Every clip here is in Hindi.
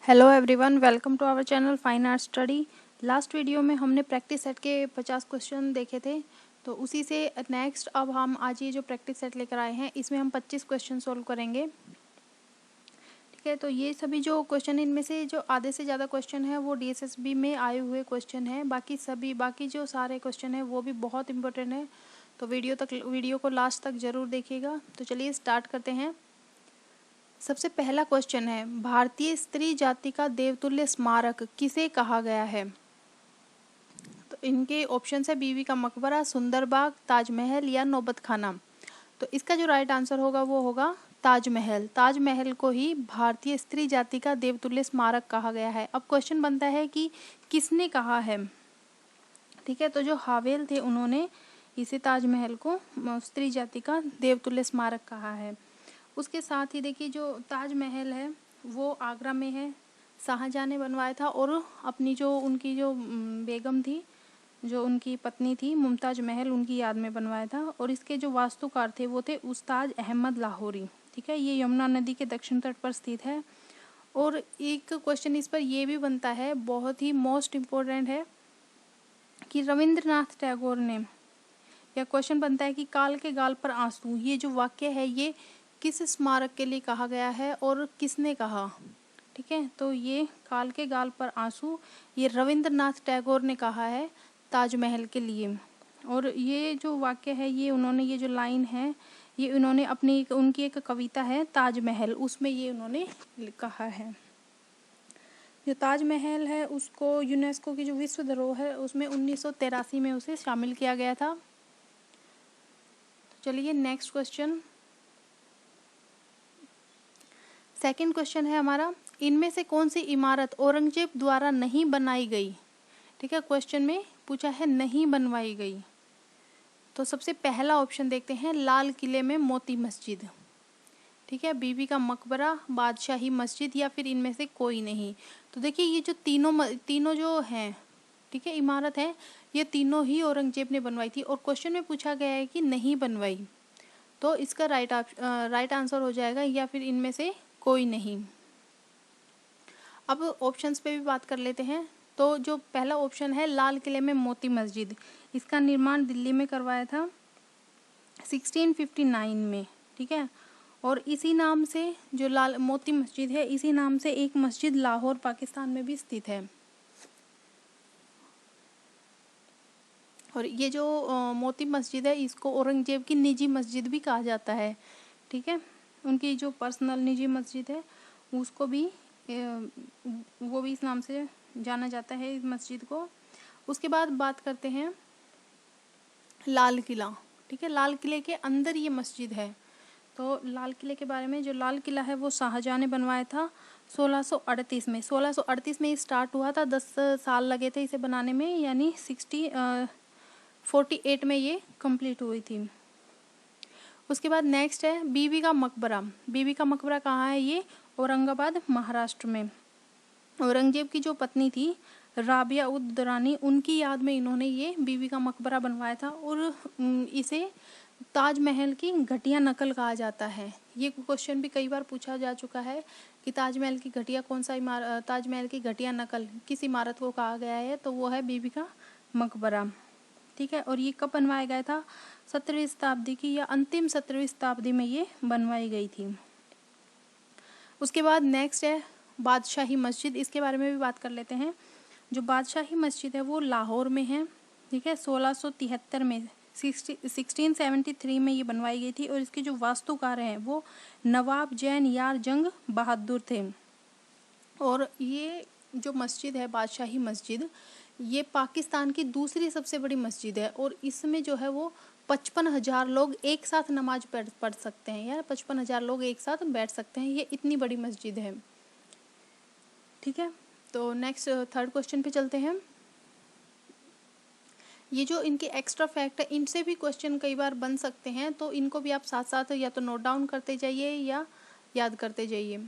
Hello everyone, welcome to our channel fine art study. Last video में हमने प्रैक्टिस सेट के 50 क्वेश्चन देखे थे, तो उसी से नेक्स्ट अब हम आज ये जो प्रैक्टिस सेट लेकर आए हैं इसमें हम 25 क्वेश्चन सोल्व करेंगे। ठीक है, तो ये सभी जो क्वेश्चन, इनमें से जो आधे से ज़्यादा क्वेश्चन है वो DSSB में आए हुए क्वेश्चन हैं। बाकी जो सारे क्वेश्चन हैं वो भी बहुत इंपॉर्टेंट है, तो वीडियो को लास्ट तक ज़रूर देखिएगा। तो चलिए स्टार्ट करते हैं। सबसे पहला क्वेश्चन है, भारतीय स्त्री जाति का देवतुल्य स्मारक किसे कहा गया है? तो इनके ऑप्शन है बीबी का मकबरा, सुंदरबाग, ताजमहल या नौबत खाना। तो इसका जो राइट आंसर होगा वो होगा ताजमहल। ताजमहल को ही भारतीय स्त्री जाति का देवतुल्य स्मारक कहा गया है। अब क्वेश्चन बनता है कि किसने कहा है? ठीक है, तो जो हावेल थे उन्होंने इसे ताजमहल को स्त्री जाति का देवतुल्य स्मारक कहा है। उसके साथ ही देखिए, जो ताजमहल है वो आगरा में है, शाहजहाँ ने बनवाया था, और अपनी जो उनकी जो बेगम थी, जो उनकी पत्नी थी मुमताज महल, उनकी याद में बनवाया था। और इसके जो वास्तुकार थे वो थे उस्ताद अहमद लाहौरी। ठीक है, ये यमुना नदी के दक्षिण तट पर स्थित है। और एक क्वेश्चन इस पर ये भी बनता है, बहुत ही मोस्ट इम्पोर्टेंट है, कि रविंद्रनाथ टैगोर ने, या क्वेश्चन बनता है कि काल के गाल पर आंसू, ये जो वाक्य है ये किस स्मारक के लिए कहा गया है और किसने कहा? ठीक है, तो ये काल के गाल पर आंसू ये रविंद्रनाथ टैगोर ने कहा है ताजमहल के लिए। और ये जो वाक्य है ये उन्होंने, ये जो लाइन है ये उन्होंने अपनी उनकी एक कविता है ताजमहल, उसमें ये उन्होंने कहा है। जो ताजमहल है उसको यूनेस्को की जो विश्व धरोहर है उसमें 1983 में उसे शामिल किया गया था। चलिए नेक्स्ट क्वेश्चन, सेकंड क्वेश्चन है हमारा, इनमें से कौन सी इमारत औरंगजेब द्वारा नहीं बनाई गई? ठीक है, क्वेश्चन में पूछा है नहीं बनवाई गई। तो सबसे पहला ऑप्शन देखते हैं, लाल किले में मोती मस्जिद। ठीक है, बीबी का मकबरा, बादशाही मस्जिद, या फिर इनमें से कोई नहीं। तो देखिए ये जो तीनों जो हैं, ठीक है, इमारत है, ये तीनों ही औरंगजेब ने बनवाई थी। और क्वेश्चन में पूछा गया है कि नहीं बनवाई, तो इसका राइट आंसर हो जाएगा या फिर इनमें से कोई नहीं। अब ऑप्शंस पे भी बात कर लेते हैं। तो जो पहला ऑप्शन है लाल किले में मोती मस्जिद, इसका निर्माण दिल्ली में करवाया था 1659 में। ठीक है, और इसी नाम से जो लाल मोती मस्जिद है, इसी नाम से एक मस्जिद लाहौर पाकिस्तान में भी स्थित है। और ये जो मोती मस्जिद है इसको औरंगजेब की निजी मस्जिद भी कहा जाता है। ठीक है, उनकी जो पर्सनल निजी मस्जिद है उसको भी वो भी इस नाम से जाना जाता है इस मस्जिद को। उसके बाद बात करते हैं लाल किला। ठीक है, लाल किले के अंदर ये मस्जिद है। तो लाल किले के बारे में, जो लाल किला है वो शाहजहाँ ने बनवाया था 1638 में। 1638 में ये स्टार्ट हुआ था, 10 साल लगे थे इसे बनाने में, यानी 48 में ये कंप्लीट हुई थी। उसके बाद नेक्स्ट है बीबी का मकबरा। बीबी का मकबरा कहाँ है? ये औरंगाबाद महाराष्ट्र में। औरंगजेब की जो पत्नी थी राबिया उद दौरानी, उनकी याद में इन्होंने ये बीबी का मकबरा बनवाया था। और इसे ताजमहल की घटिया नकल कहा जाता है। ये क्वेश्चन भी कई बार पूछा जा चुका है कि ताजमहल की घटिया ताजमहल की घटिया नकल किस इमारत को कहा गया है? तो वो है बीबी का मकबरा। ठीक है, और ये कब बनवाया गया था? 17वीं शताब्दी की या अंतिम 17वीं शताब्दी में ये बनवाई गई थी। उसके बाद नेक्स्ट है बादशाही मस्जिद, इसके बारे में भी बात कर लेते हैं। जो बादशाही मस्जिद है वो लाहौर में है। ठीक है, 1673 में 1673 में ये बनवाई गई थी। और इसके जो वास्तुकार हैं वो नवाब जैन यार जंग बहादुर थे। और ये जो मस्जिद है बादशाही मस्जिद, ये पाकिस्तान की दूसरी सबसे बड़ी मस्जिद है। और इसमें जो है वो 55,000 लोग एक साथ नमाज पढ़ सकते हैं, यार 55,000 लोग एक साथ बैठ सकते हैं, ये इतनी बड़ी मस्जिद है। ठीक है, तो नेक्स्ट थर्ड क्वेश्चन पे चलते हैं। ये जो इनके एक्स्ट्रा फैक्ट है इनसे भी क्वेश्चन कई बार बन सकते हैं, तो इनको भी आप साथ साथ या तो नोट डाउन करते जाइए या याद करते जाइए।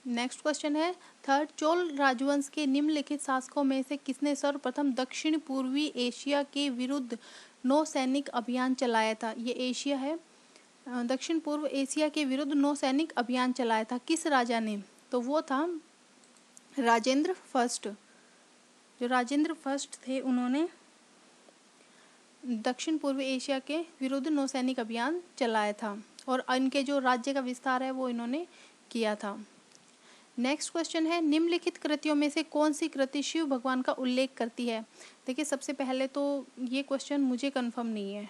नेक्स्ट क्वेश्चन है थर्ड, चोल राजवंश के निम्नलिखित शासकों में से किसने सर्वप्रथम दक्षिण पूर्वी एशिया के विरुद्ध नौसैनिक अभियान चलाया था? ये एशिया है, दक्षिण पूर्व एशिया के विरुद्ध नौसैनिक अभियान चलाया था किस राजा ने? तो वो था राजेंद्र फर्स्ट, जो राजेंद्र फर्स्ट थे उन्होंने दक्षिण पूर्व एशिया के विरुद्ध नौसैनिक अभियान चलाया था और इनके जो राज्य का विस्तार है वो इन्होंने किया था। नेक्स्ट क्वेश्चन है, निम्नलिखित कृतियों में से कौन सी कृति शिव भगवान का उल्लेख करती है। देखिए सबसे पहले तो ये क्वेश्चन मुझे कंफर्म नहीं है,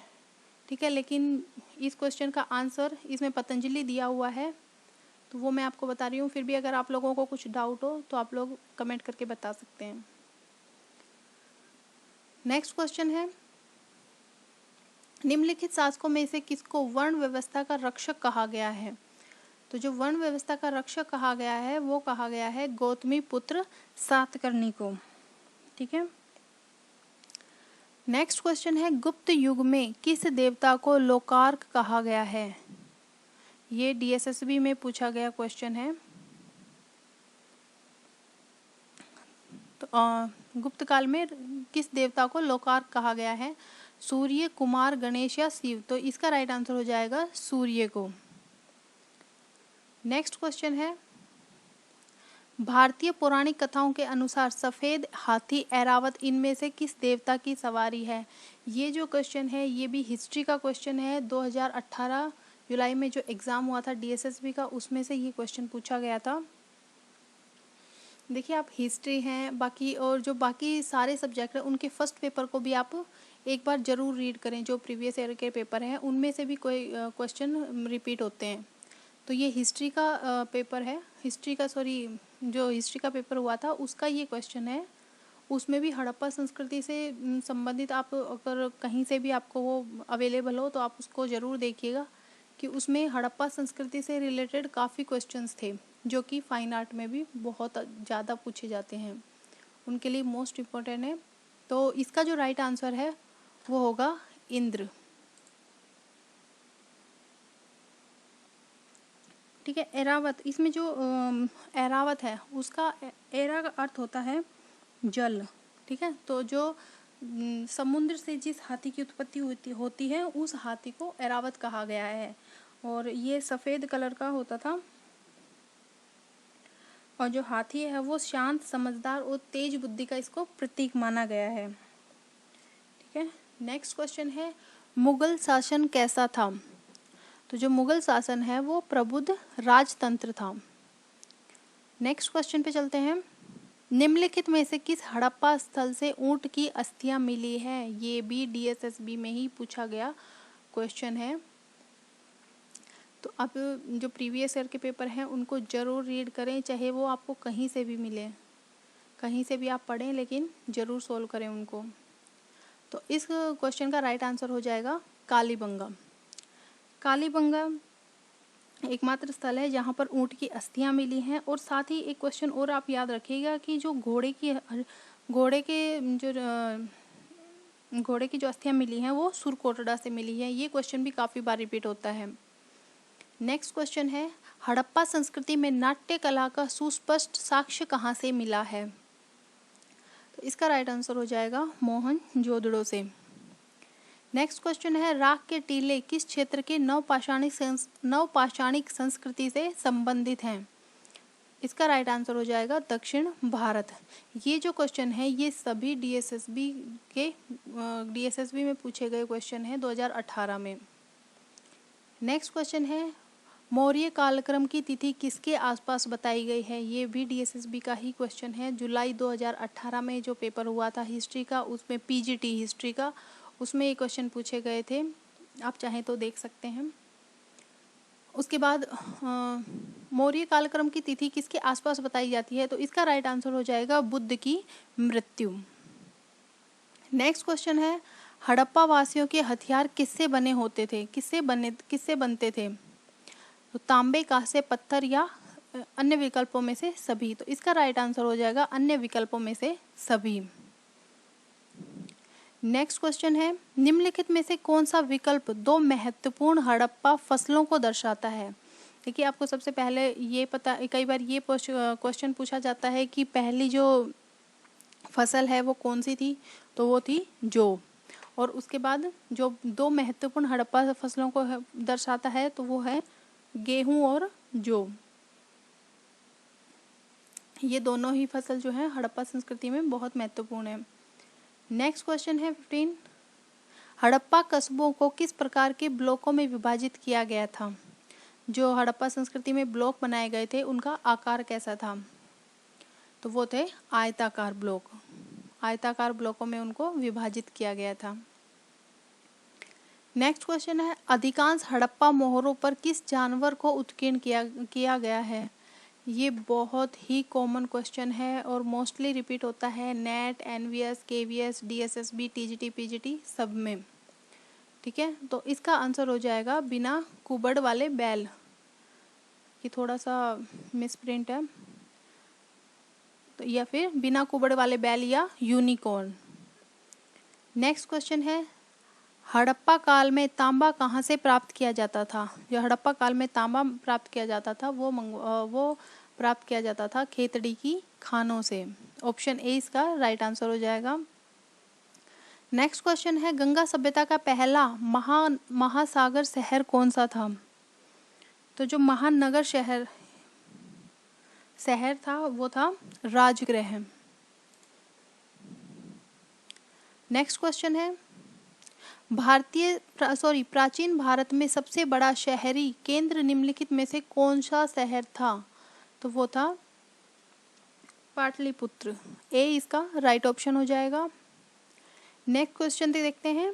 ठीक है, लेकिन इस क्वेश्चन का आंसर इसमें पतंजलि दिया हुआ है तो वो मैं आपको बता रही हूँ। फिर भी अगर आप लोगों को कुछ डाउट हो तो आप लोग कमेंट करके बता सकते हैं। नेक्स्ट क्वेश्चन है, निम्नलिखित शासकों में से किसको वर्ण व्यवस्था का रक्षक कहा गया है। तो जो वर्ण व्यवस्था का रक्षक कहा गया है वो कहा गया है गौतमी पुत्र सातकर्णी को, ठीक है। नेक्स्ट क्वेश्चन है, गुप्त युग में किस देवता को लोकार्क कहा गया है। ये DSSB में पूछा गया क्वेश्चन है। तो गुप्त काल में किस देवता को लोकार्क कहा गया है, सूर्य, कुमार, गणेश या शिव। तो इसका राइट आंसर हो जाएगा सूर्य को। नेक्स्ट क्वेश्चन है, भारतीय पौराणिक कथाओं के अनुसार सफेद हाथी ऐरावत इनमें से किस देवता की सवारी है। ये जो क्वेश्चन है ये भी हिस्ट्री का क्वेश्चन है। 2018 जुलाई में जो एग्जाम हुआ था DSSB का उसमें से ये क्वेश्चन पूछा गया था। देखिए आप हिस्ट्री हैं बाकी और जो बाकी सारे सब्जेक्ट हैं उनके फर्स्ट पेपर को भी आप एक बार ज़रूर रीड करें। जो प्रीवियस ईयर के पेपर हैं उनमें से भी कोई क्वेश्चन रिपीट होते हैं। तो ये हिस्ट्री का पेपर है, जो हिस्ट्री का पेपर हुआ था उसका ये क्वेश्चन है। उसमें भी हड़प्पा संस्कृति से संबंधित आप अगर कहीं से भी आपको वो अवेलेबल हो तो आप उसको ज़रूर देखिएगा कि उसमें हड़प्पा संस्कृति से रिलेटेड काफ़ी क्वेश्चंस थे जो कि फाइन आर्ट में भी बहुत ज़्यादा पूछे जाते हैं, उनके लिए मोस्ट इम्पोर्टेंट है। तो इसका जो राइट आंसर है वो होगा इंद्र, ठीक है। ऐरावत, इसमें जो ऐरावत है उसका ऐरा का अर्थ होता है जल, ठीक है। तो जो समुद्र से जिस हाथी की उत्पत्ति होती है उस हाथी को ऐरावत कहा गया है और ये सफ़ेद कलर का होता था और जो हाथी है वो शांत, समझदार और तेज बुद्धि का इसको प्रतीक माना गया है, ठीक है। नेक्स्ट क्वेश्चन है, मुगल शासन कैसा था। तो जो मुगल शासन है वो प्रबुद्ध राजतंत्र था। नेक्स्ट क्वेश्चन पे चलते हैं, निम्नलिखित में से किस हड़प्पा स्थल से ऊंट की अस्थियां मिली है। ये भी DSSB में ही पूछा गया क्वेश्चन है। तो अब जो प्रीवियस ईयर के पेपर हैं उनको ज़रूर रीड करें, चाहे वो आपको कहीं से भी मिले, कहीं से भी आप पढ़ें लेकिन ज़रूर सोल्व करें उनको। तो इस क्वेश्चन का राइट आंसर हो जाएगा कालीबंगा। कालीबंगा एकमात्र स्थल है जहाँ पर ऊँट की अस्थियाँ मिली हैं। और साथ ही एक क्वेश्चन और आप याद रखिएगा कि जो घोड़े की जो अस्थियाँ मिली हैं वो सुरकोटड़ा से मिली है। ये क्वेश्चन भी काफ़ी बार रिपीट होता है। नेक्स्ट क्वेश्चन है, हड़प्पा संस्कृति में नाट्य कला का सुस्पष्ट साक्ष्य कहाँ से मिला है। तो इसका राइट आंसर हो जाएगा मोहनजोदड़ो से। नेक्स्ट क्वेश्चन है, राख के टीले किस क्षेत्र के नवपाषाणिक संस्कृति से संबंधित हैं। इसका राइट आंसर हो जाएगा दक्षिण भारत। ये जो क्वेश्चन है ये सभी DSSB में पूछे गए क्वेश्चन है 2018 में। नेक्स्ट क्वेश्चन है, मौर्य कालक्रम की तिथि किसके आसपास बताई गई है। ये भी DSSB का ही क्वेश्चन है। जुलाई 2018 में जो पेपर हुआ था हिस्ट्री का उसमें PGT हिस्ट्री का उसमें ये क्वेश्चन पूछे गए थे, आप चाहें तो देख सकते हैं। उसके बाद मौर्य कालक्रम की तिथि किसके आसपास बताई जाती है। तो इसका राइट आंसर हो जाएगा बुद्ध की मृत्यु। नेक्स्ट क्वेश्चन है, हड़प्पा वासियों के हथियार किससे बने होते थे, किससे बनते थे। तो तांबे, कांसे, पत्थर या अन्य विकल्पों में से सभी। तो इसका राइट आंसर हो जाएगा अन्य विकल्पों में से सभी। नेक्स्ट क्वेश्चन है, निम्नलिखित में से कौन सा विकल्प दो महत्वपूर्ण हड़प्पा फसलों को दर्शाता है। देखिए आपको सबसे पहले ये पता, कई बार ये क्वेश्चन पूछा जाता है कि पहली जो फसल है वो कौन सी थी, तो वो थी जौ। और उसके बाद जो दो महत्वपूर्ण हड़प्पा फसलों को दर्शाता है तो वो है गेहूं और जौ। ये दोनों ही फसल जो है हड़प्पा संस्कृति में बहुत महत्वपूर्ण है। नेक्स्ट क्वेश्चन है 15, हड़प्पा कस्बों को किस प्रकार के ब्लॉकों में विभाजित किया गया था? जो हड़प्पा संस्कृति में ब्लॉक बनाए गए थे उनका आकार कैसा था? तो वो थे आयताकार ब्लॉक। आयताकार ब्लॉकों में उनको विभाजित किया गया था। नेक्स्ट क्वेश्चन है, अधिकांश हड़प्पा मोहरों पर किस जानवर को उत्कीर्ण किया गया है? ये बहुत ही कॉमन क्वेश्चन है और मोस्टली रिपीट होता है NET, NVS, KVS, DSSB, TGT, PGT सब में। ठीक है, तो इसका आंसर हो जाएगा बिना कुबड़ वाले बैल। ये थोड़ा सा मिसप्रिंट है, तो या फिर बिना कुबड़ वाले बैल या यूनिकॉर्न। नेक्स्ट क्वेश्चन है, हड़प्पा काल में तांबा कहाँ से प्राप्त किया जाता था? जो हड़प्पा काल में तांबा प्राप्त किया जाता था वो प्राप्त किया जाता था खेतड़ी की खानों से। ऑप्शन ए इसका राइट आंसर हो जाएगा। नेक्स्ट क्वेश्चन है, गंगा सभ्यता का पहला महासागर शहर कौन सा था? तो जो महानगर शहर था वो था राजगृह। नेक्स्ट क्वेश्चन है, प्राचीन भारत में सबसे बड़ा शहरी केंद्र निम्नलिखित में से कौन सा शहर था? तो वो था पाटलिपुत्र। ए इसका राइट ऑप्शन हो जाएगा। नेक्स्ट क्वेश्चन देखते हैं,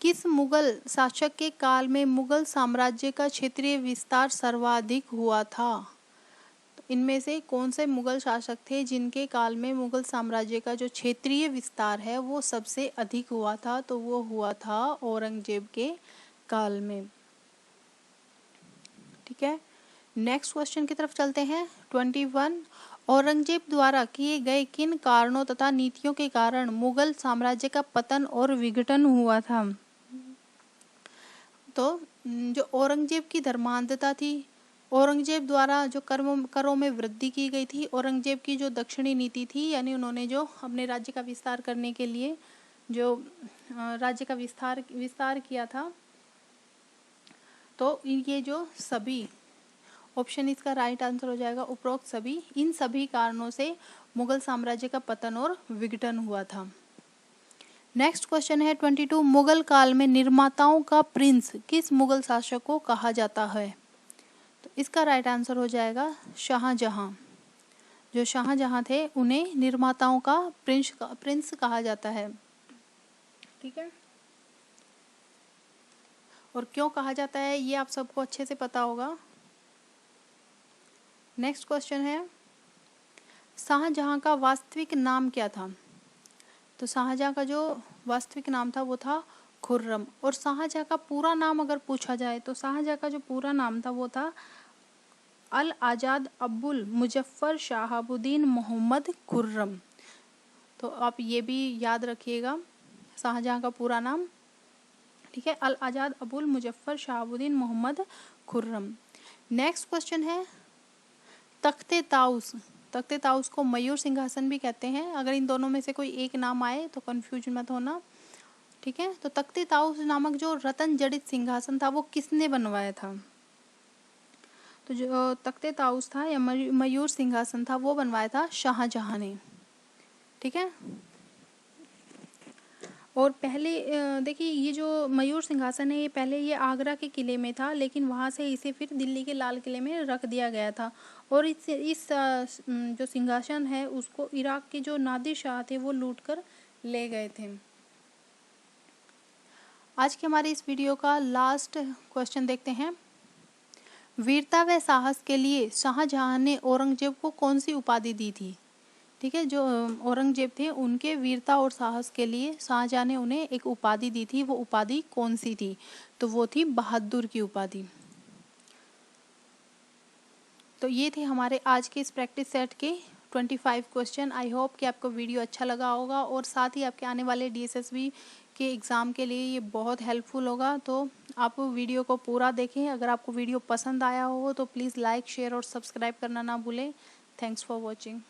किस मुगल शासक के काल में मुगल साम्राज्य का क्षेत्रीय विस्तार सर्वाधिक हुआ था? तो इनमें से कौन से मुगल शासक थे जिनके काल में मुगल साम्राज्य का जो क्षेत्रीय विस्तार है वो सबसे अधिक हुआ था? तो वो हुआ था औरंगजेब के काल में। ठीक है, नेक्स्ट क्वेश्चन की तरफ चलते हैं। 21, औरंगजेब द्वारा किए गए किन कारणों तथा नीतियों के कारण मुगल साम्राज्य का पतन और विघटन हुआ था? तो जो औरंगजेब की धर्मांधता थी, औरंगजेब द्वारा जो करों में वृद्धि की गई थी, औरंगजेब की जो दक्षिणी नीति थी, यानी उन्होंने जो अपने राज्य का विस्तार करने के लिए जो राज्य का विस्तार किया था, तो ये जो सभी, ऑप्शन इसका राइट आंसर हो जाएगा उपरोक्त सभी, इन सभी कारणों से मुगल साम्राज्य का पतन और विघटन हुआ था। नेक्स्ट क्वेश्चन है 22, मुगल काल में निर्माताओं का प्रिंस किस मुगल शासक को कहा जाता है? तो इसका राइट आंसर हो जाएगा शाहजहां। जो शाहजहां थे उन्हें निर्माताओं का प्रिंस कहा जाता है। ठीक है, और क्यों कहा जाता है ये आप सबको अच्छे से पता होगा। नेक्स्ट क्वेश्चन है, शाहजहां का वास्तविक नाम क्या था? तो शाहजहां का जो वास्तविक नाम था वो था खुर्रम। और शाहजहां का पूरा नाम अगर पूछा जाए तो शाहजहां का जो पूरा नाम था वो था अल आजाद अब्बुल मुजफ्फर शहाबुद्दीन मोहम्मद खुर्रम। तो आप ये भी याद रखिएगा शाहजहां का पूरा नाम। ठीक है, अल आजाद अब्बुल मुजफ्फर शहाबुद्दीन मोहम्मद खुर्रम। नेक्स्ट क्वेश्चन है, तख्ते ताउस को मयूर सिंहासन भी कहते हैं। अगर इन दोनों में से कोई एक नाम आए तो कंफ्यूज मत होना। ठीक है, तो तख्ते ताउस नामक जो रत्न जड़ित सिंहासन था वो किसने बनवाया था? तो जो तख्ते ताउस था या मयूर सिंहासन था वो बनवाया था शाहजहां ने। ठीक है, और पहले देखिए ये जो मयूर सिंहासन है ये पहले ये आगरा के किले में था, लेकिन वहाँ से इसे फिर दिल्ली के लाल किले में रख दिया गया था। और इस जो सिंहासन है उसको इराक के जो नादिर शाह थे वो लूट कर ले गए थे। आज के हमारे इस वीडियो का लास्ट क्वेश्चन देखते हैं। वीरता व साहस के लिए शाहजहां ने औरंगजेब को कौन सी उपाधि दी थी? ठीक है, जो औरंगजेब थे उनके वीरता और साहस के लिए शाहजहां ने उन्हें एक उपाधि दी थी। वो उपाधि कौन सी थी? तो वो थी बहादुर की उपाधि। तो ये थे हमारे आज के इस प्रैक्टिस सेट के 25 क्वेश्चन। आई होप कि आपको वीडियो अच्छा लगा होगा और साथ ही आपके आने वाले DSSB के एग्ज़ाम के लिए ये बहुत हेल्पफुल होगा। तो आप वीडियो को पूरा देखें। अगर आपको वीडियो पसंद आया हो तो प्लीज़ लाइक, शेयर और सब्सक्राइब करना ना भूलें। Thanks for watching.